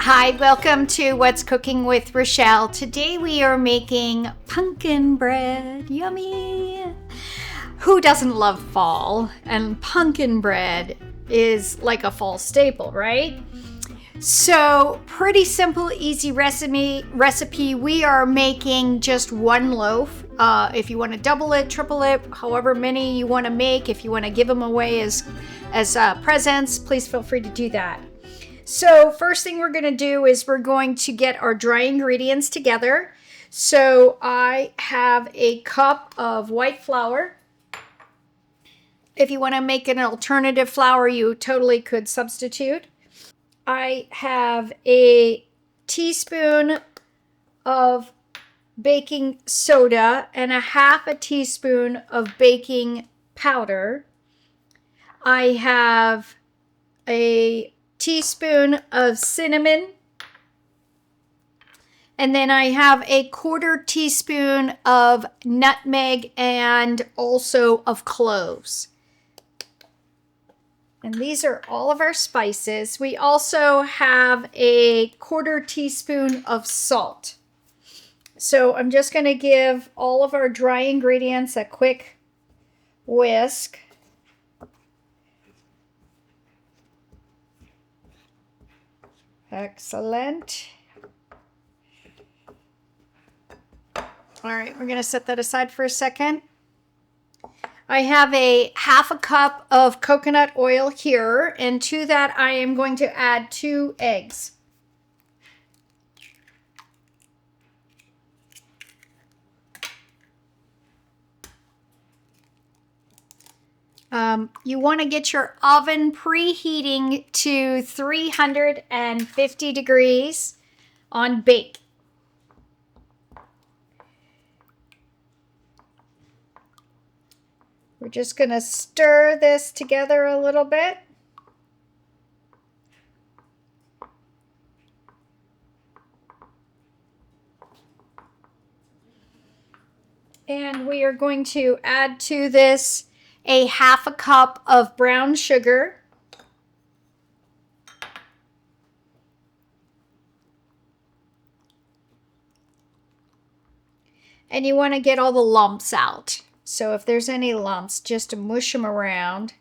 Hi, welcome to What's Cooking with Rochelle. Today we are making pumpkin bread. Yummy! Who doesn't love fall? And pumpkin bread is like a fall staple, right? So, pretty simple, easy recipe. We are making just one loaf. If you want to double it, triple it, however many you want to make, if you want to give them away as presents, please feel free to do that. So first thing we're going to do is we're going to get our dry ingredients together. So I have a cup of white flour. If you want to make an alternative flour, you totally could substitute. I have a teaspoon of baking soda and a half a teaspoon of baking powder. I have a teaspoon of cinnamon, and then I have a quarter teaspoon of nutmeg and also of cloves. And these are all of our spices. We also have a quarter teaspoon of salt. So I'm just going to give all of our dry ingredients a quick whisk. Excellent. All right, we're going to set that aside for a second. I have a half a cup of coconut oil here, and to that I am going to add 2 eggs. You want to get your oven preheating to 350 degrees on bake. We're just going to stir this together a little bit. And we are going to add to this a half a cup of brown sugar. And you want to get all the lumps out. So if there's any lumps, just mush them around.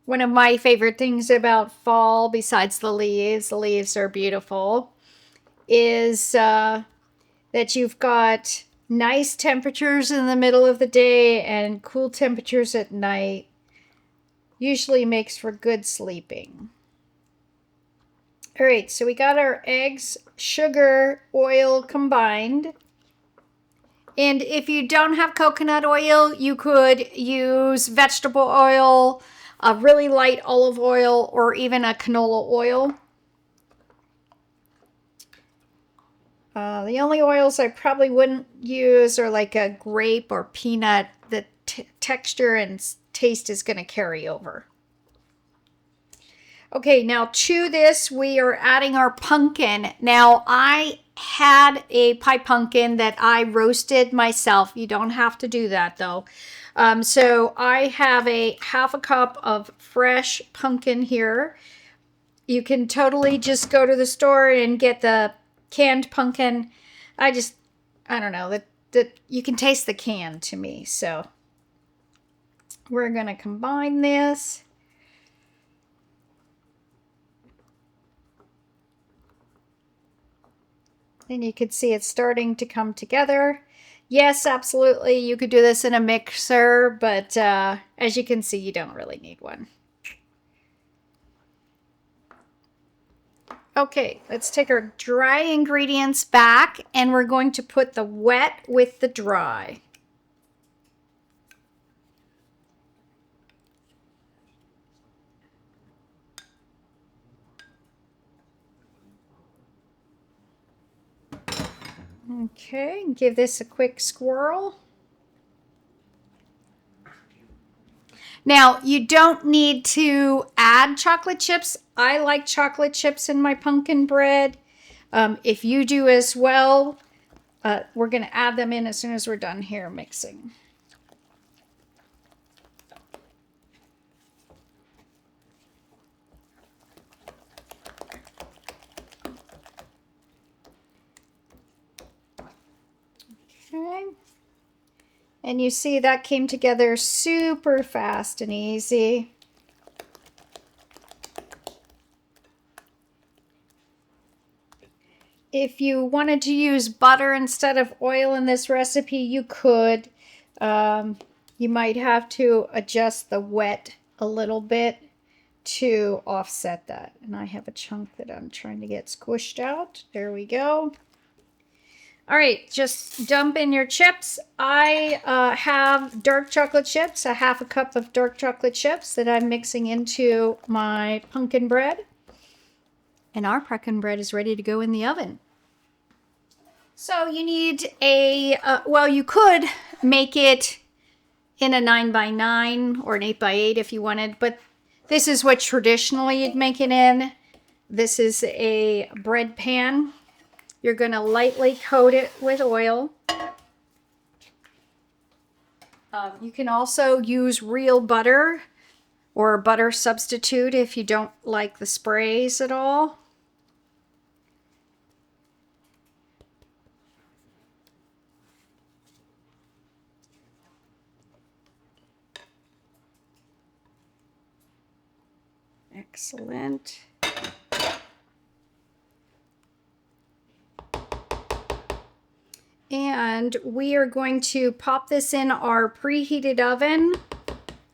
One of my favorite things about fall, besides the leaves are beautiful, is that you've got nice temperatures in the middle of the day and cool temperatures at night. Usually makes for good sleeping. All right, so we got our eggs, sugar, oil combined. And if you don't have coconut oil, you could use vegetable oil, a really light olive oil, or even a canola oil. The only oils I probably wouldn't use are like a grape or peanut. The texture and taste is going to carry over. Okay, now to this, we are adding our pumpkin. Now, I had a pie pumpkin that I roasted myself. You don't have to do that, though. So I have a half a cup of fresh pumpkin here. You can totally just go to the store and get the canned pumpkin. I don't know, that you can taste the can to me. So we're going to combine this. And you can see it's starting to come together. Yes, absolutely, you could do this in a mixer, but as you can see, you don't really need one. Okay, let's take our dry ingredients back, and we're going to put the wet with the dry. Okay, give this a quick swirl. Now, you don't need to add chocolate chips. I like chocolate chips in my pumpkin bread. If you do as well, we're going to add them in as soon as we're done here mixing. Okay. And you see that came together super fast and easy. If you wanted to use butter instead of oil in this recipe, you could. You might have to adjust the wet a little bit to offset that. And I have a chunk that I'm trying to get squished out. There we go. All right, just dump in your chips. I have dark chocolate chips, a half a cup of dark chocolate chips that I'm mixing into my pumpkin bread. And our pumpkin bread is ready to go in the oven. So you need a, well, you could make it in a 9x9 or an 8x8 if you wanted, but this is what traditionally you'd make it in. This is a bread pan. You're going to lightly coat it with oil. You can also use real butter or a butter substitute if you don't like the sprays at all. Excellent. And we are going to pop this in our preheated oven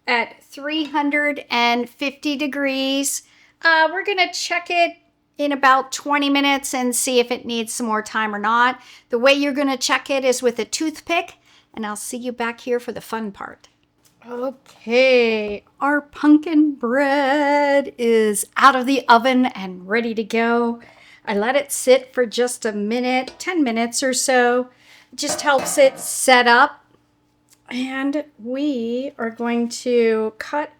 at 350 degrees. We're going to check it in about 20 minutes and see if it needs some more time or not. The way you're going to check it is with a toothpick, and I'll see you back here for the fun part. Okay, our pumpkin bread is out of the oven and ready to go. I let it sit for just a minute, 10 minutes or so. It just helps it set up. And we are going to cut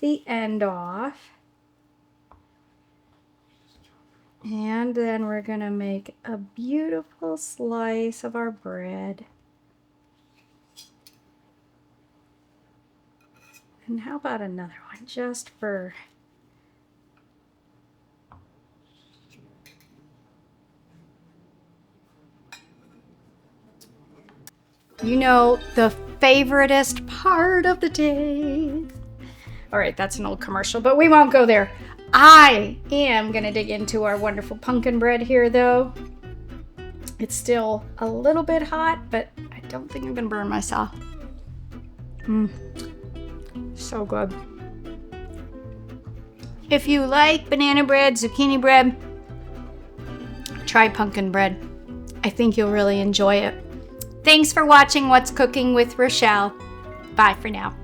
the end off. And then we're going to make a beautiful slice of our bread. And how about another one just for... You know, the favoriteest part of the day. All right, that's an old commercial, but we won't go there. I am going to dig into our wonderful pumpkin bread here, though. It's still a little bit hot, but I don't think I'm going to burn myself. So good. If you like banana bread, zucchini bread, try pumpkin bread. I think you'll really enjoy it. Thanks for watching What's Cooking with Rochelle. Bye for now.